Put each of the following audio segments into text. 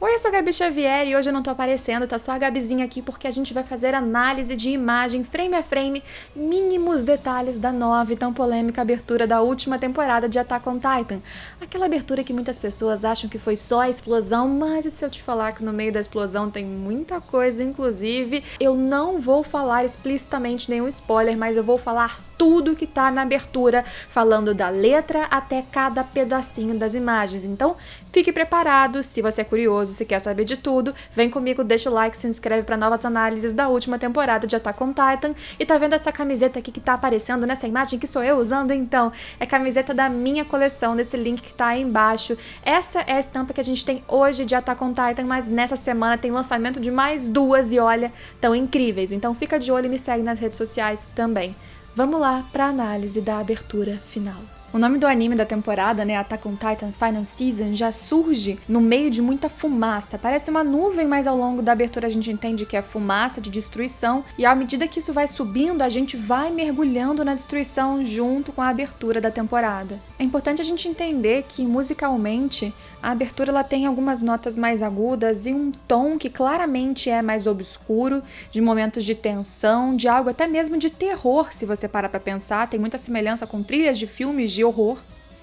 Oi, eu sou a Gabi Xavier e hoje eu não tô aparecendo, tá só a Gabizinha aqui porque a gente vai fazer análise de imagem, frame a frame, mínimos detalhes da nova e tão polêmica abertura da última temporada de Attack on Titan. Aquela abertura que muitas pessoas acham que foi só a explosão, mas e se eu te falar que no meio da explosão tem muita coisa, inclusive, eu não vou falar explicitamente nenhum spoiler, mas eu vou falar tudo que tá na abertura, falando da letra até cada pedacinho das imagens. Então, fique preparado, se você é curioso, se quer saber de tudo, vem comigo, deixa o like, se inscreve para novas análises da última temporada de Attack on Titan. E tá vendo essa camiseta aqui que tá aparecendo nessa imagem que sou eu usando? Então, é camiseta da minha coleção, desse link que tá aí embaixo. Essa é a estampa que a gente tem hoje de Attack on Titan, mas nessa semana tem lançamento de mais duas e olha, tão incríveis. Então fica de olho e me segue nas redes sociais também. Vamos lá para a análise da abertura final. O nome do anime da temporada, né, Attack on Titan Final Season, já surge no meio de muita fumaça. Parece uma nuvem, mas ao longo da abertura a gente entende que é fumaça de destruição. E à medida que isso vai subindo, a gente vai mergulhando na destruição junto com a abertura da temporada. É importante a gente entender que, musicalmente, a abertura ela tem algumas notas mais agudas e um tom que claramente é mais obscuro, de momentos de tensão, de algo até mesmo de terror, se você parar pra pensar. Tem muita semelhança com trilhas de filmes de horror.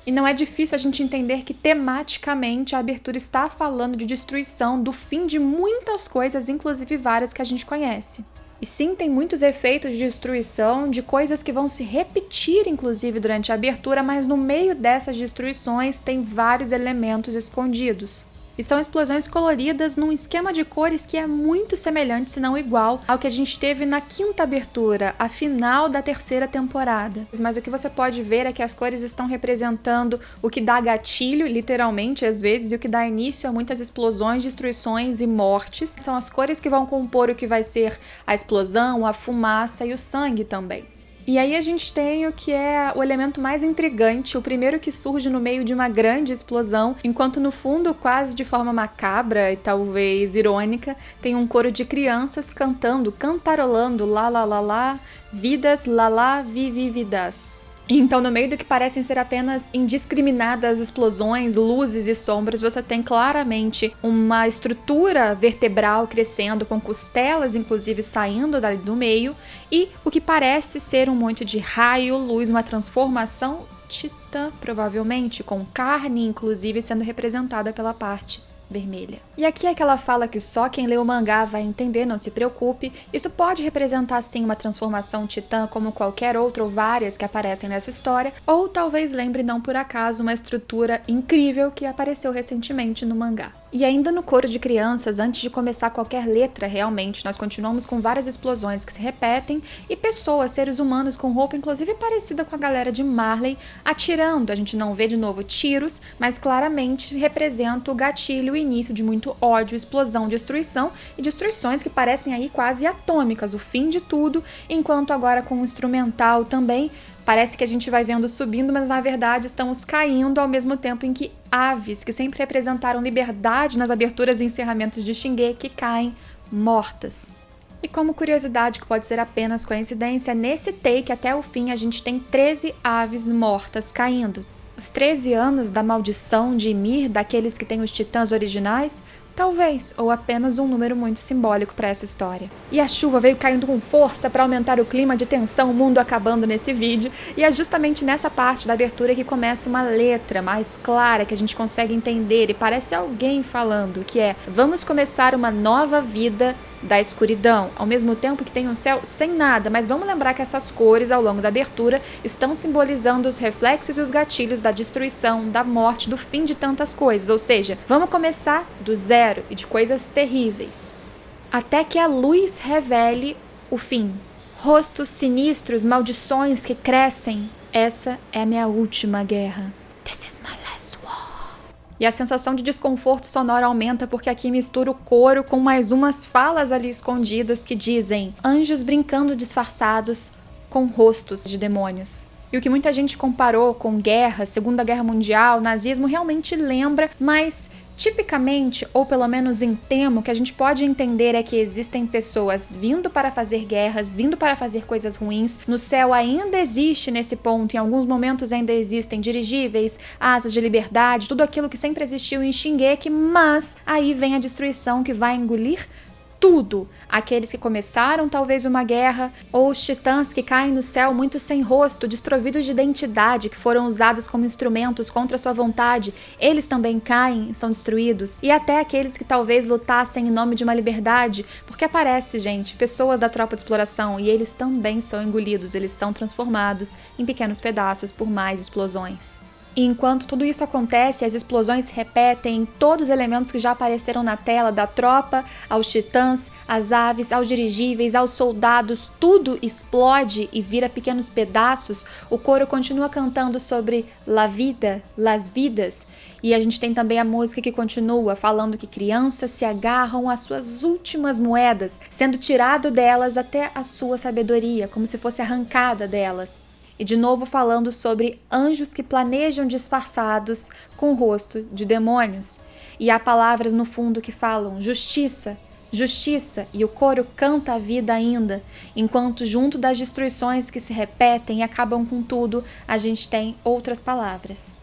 E não é difícil a gente entender que tematicamente a abertura está falando de destruição, do fim de muitas coisas, inclusive várias que a gente conhece. E sim, tem muitos efeitos de destruição, de coisas que vão se repetir inclusive durante a abertura, mas no meio dessas destruições tem vários elementos escondidos. E são explosões coloridas num esquema de cores que é muito semelhante, se não igual, ao que a gente teve na quinta abertura, a final da terceira temporada. Mas o que você pode ver é que as cores estão representando o que dá gatilho, literalmente, às vezes, e o que dá início a muitas explosões, destruições e mortes. São as cores que vão compor o que vai ser a explosão, a fumaça e o sangue também. E aí a gente tem o que é o elemento mais intrigante, o primeiro que surge no meio de uma grande explosão, enquanto no fundo, quase de forma macabra e talvez irônica, tem um coro de crianças cantando, cantarolando lá lá lá lá, vidas lá lá vidas. Então, no meio do que parecem ser apenas indiscriminadas explosões, luzes e sombras, você tem claramente uma estrutura vertebral crescendo, com costelas, inclusive, saindo dali do meio, e o que parece ser um monte de raio, luz, uma transformação titã, provavelmente, com carne, inclusive, sendo representada pela parte vermelha. E aqui é aquela fala que só quem lê o mangá vai entender, não se preocupe. Isso pode representar sim uma transformação titã como qualquer outra ou várias que aparecem nessa história, ou talvez lembre não por acaso uma estrutura incrível que apareceu recentemente no mangá. E ainda no coro de crianças, antes de começar qualquer letra realmente, nós continuamos com várias explosões que se repetem e pessoas, seres humanos com roupa inclusive parecida com a galera de Marley, atirando. A gente não vê de novo tiros, mas claramente representa o gatilho e início de muito ódio, explosão, destruição e destruições que parecem aí quase atômicas, o fim de tudo, enquanto agora com o instrumental também parece que a gente vai vendo subindo, mas na verdade estamos caindo ao mesmo tempo em que aves, que sempre representaram liberdade nas aberturas e encerramentos de Shingeki, caem mortas. E como curiosidade, que pode ser apenas coincidência, nesse take até o fim a gente tem 13 aves mortas caindo. Os 13 anos da maldição de Ymir, daqueles que têm os titãs originais? Talvez, ou apenas um número muito simbólico para essa história. E a chuva veio caindo com força para aumentar o clima de tensão, o mundo acabando nesse vídeo, e é justamente nessa parte da abertura que começa uma letra mais clara que a gente consegue entender e parece alguém falando, que é: vamos começar uma nova vida da escuridão, ao mesmo tempo que tem um céu sem nada, mas vamos lembrar que essas cores ao longo da abertura estão simbolizando os reflexos e os gatilhos da destruição, da morte, do fim de tantas coisas, ou seja, vamos começar do zero e de coisas terríveis, até que a luz revele o fim. Rostos sinistros, maldições que crescem. Essa é a minha última guerra. This is my last war. E a sensação de desconforto sonoro aumenta porque aqui mistura o coro com mais umas falas ali escondidas que dizem: anjos brincando disfarçados com rostos de demônios. E o que muita gente comparou com guerra, Segunda Guerra Mundial, nazismo, realmente lembra, mas Tipicamente, ou pelo menos em tema, o que a gente pode entender é que existem pessoas vindo para fazer guerras, vindo para fazer coisas ruins. No céu ainda existe nesse ponto, em alguns momentos ainda existem dirigíveis, asas de liberdade, tudo aquilo que sempre existiu em Shingeki, mas aí vem a destruição que vai engolir tudo. Aqueles que começaram talvez uma guerra, ou os titãs que caem no céu muito sem rosto, desprovidos de identidade, que foram usados como instrumentos contra sua vontade, eles também caem e são destruídos. E até aqueles que talvez lutassem em nome de uma liberdade, porque aparece, gente, pessoas da tropa de exploração e eles também são engolidos, eles são transformados em pequenos pedaços por mais explosões. E enquanto tudo isso acontece, as explosões se repetem em todos os elementos que já apareceram na tela, da tropa, aos titãs, às aves, aos dirigíveis, aos soldados, tudo explode e vira pequenos pedaços. O coro continua cantando sobre la vida, las vidas, e a gente tem também a música que continua falando que crianças se agarram às suas últimas moedas, sendo tirado delas até a sua sabedoria, como se fosse arrancada delas. E de novo falando sobre anjos que planejam disfarçados com o rosto de demônios. E há palavras no fundo que falam justiça, justiça, e o coro canta a vida ainda, enquanto junto das destruições que se repetem e acabam com tudo, a gente tem outras palavras.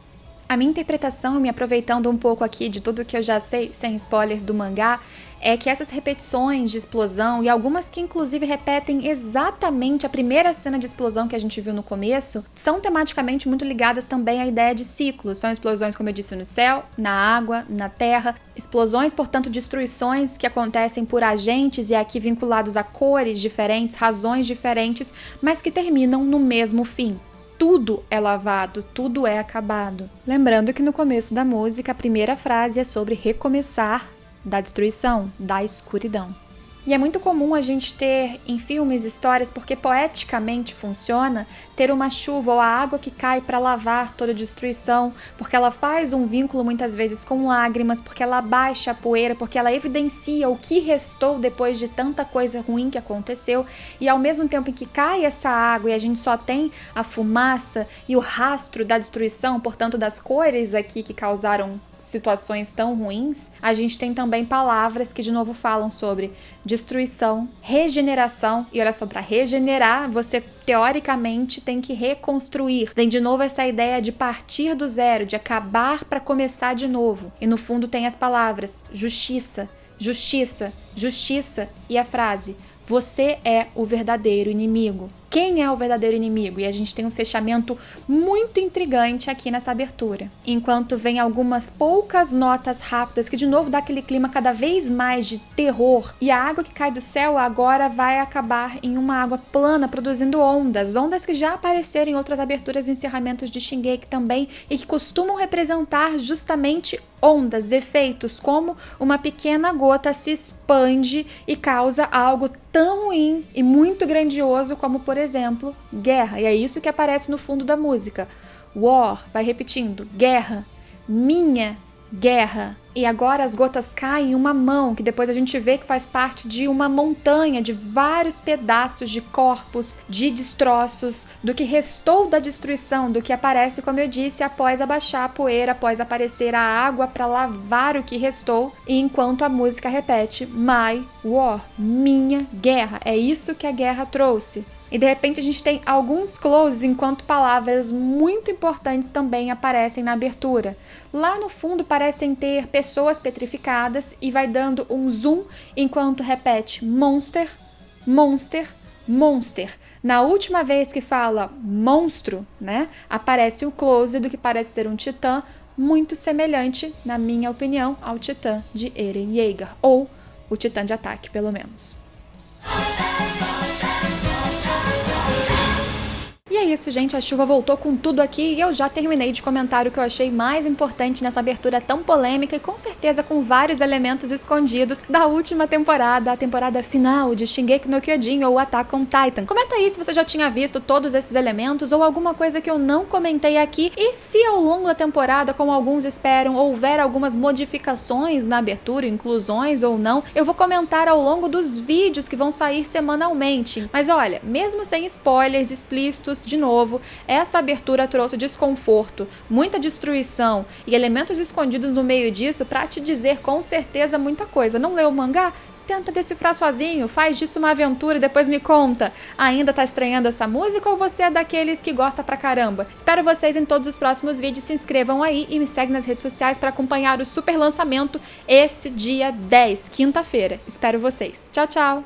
A minha interpretação, me aproveitando um pouco aqui de tudo que eu já sei, sem spoilers do mangá, é que essas repetições de explosão, e algumas que inclusive repetem exatamente a primeira cena de explosão que a gente viu no começo, são tematicamente muito ligadas também à ideia de ciclos. São explosões, como eu disse, no céu, na água, na terra. Explosões, portanto, destruições que acontecem por agentes e aqui vinculados a cores diferentes, razões diferentes, mas que terminam no mesmo fim. Tudo é lavado, tudo é acabado. Lembrando que no começo da música, a primeira frase é sobre recomeçar, da destruição, da escuridão. E é muito comum a gente ter em filmes histórias, porque poeticamente funciona, ter uma chuva ou a água que cai para lavar toda a destruição, porque ela faz um vínculo muitas vezes com lágrimas, porque ela abaixa a poeira, porque ela evidencia o que restou depois de tanta coisa ruim que aconteceu, e ao mesmo tempo em que cai essa água e a gente só tem a fumaça e o rastro da destruição, portanto das cores aqui que causaram situações tão ruins, a gente tem também palavras que de novo falam sobre destruição, regeneração, e olha só, para regenerar, você teoricamente tem que reconstruir. Vem de novo essa ideia de partir do zero, de acabar para começar de novo. E no fundo tem as palavras justiça, justiça, justiça e a frase: você é o verdadeiro inimigo. Quem é o verdadeiro inimigo? E a gente tem um fechamento muito intrigante aqui nessa abertura. Enquanto vem algumas poucas notas rápidas que de novo dá aquele clima cada vez mais de terror. E a água que cai do céu agora vai acabar em uma água plana, produzindo ondas. Ondas que já apareceram em outras aberturas e encerramentos de Shingeki também e que costumam representar justamente ondas, efeitos, como uma pequena gota se expande e causa algo tão ruim e muito grandioso como, por exemplo, guerra. E é isso que aparece no fundo da música. War, vai repetindo, guerra, minha guerra. E agora as gotas caem em uma mão, que depois a gente vê que faz parte de uma montanha, de vários pedaços de corpos, de destroços, do que restou da destruição, do que aparece, como eu disse, após abaixar a poeira, após aparecer a água para lavar o que restou, e enquanto a música repete, My War, minha guerra. É isso que a guerra trouxe. E de repente a gente tem alguns closes enquanto palavras muito importantes também aparecem na abertura. Lá no fundo parecem ter pessoas petrificadas e vai dando um zoom enquanto repete monster, monster, monster. Na última vez que fala monstro, né, aparece o close do que parece ser um titã muito semelhante, na minha opinião, ao titã de Eren Yeager, ou o titã de ataque, pelo menos. E é isso, gente, a chuva voltou com tudo aqui e eu já terminei de comentar o que eu achei mais importante nessa abertura tão polêmica e com certeza com vários elementos escondidos da última temporada, a temporada final de Shingeki no Kyojin ou Attack on Titan. Comenta aí se você já tinha visto todos esses elementos ou alguma coisa que eu não comentei aqui e se ao longo da temporada, como alguns esperam, houver algumas modificações na abertura, inclusões ou não, eu vou comentar ao longo dos vídeos que vão sair semanalmente. Mas olha, mesmo sem spoilers explícitos, de novo, novo, essa abertura trouxe desconforto, muita destruição e elementos escondidos no meio disso pra te dizer com certeza muita coisa. Não leu o mangá? Tenta decifrar sozinho, faz disso uma aventura e depois me conta. Ainda tá estranhando essa música ou você é daqueles que gosta pra caramba? Espero vocês em todos os próximos vídeos, se inscrevam aí e me seguem nas redes sociais para acompanhar o super lançamento esse dia 10, quinta-feira. Espero vocês. Tchau, tchau!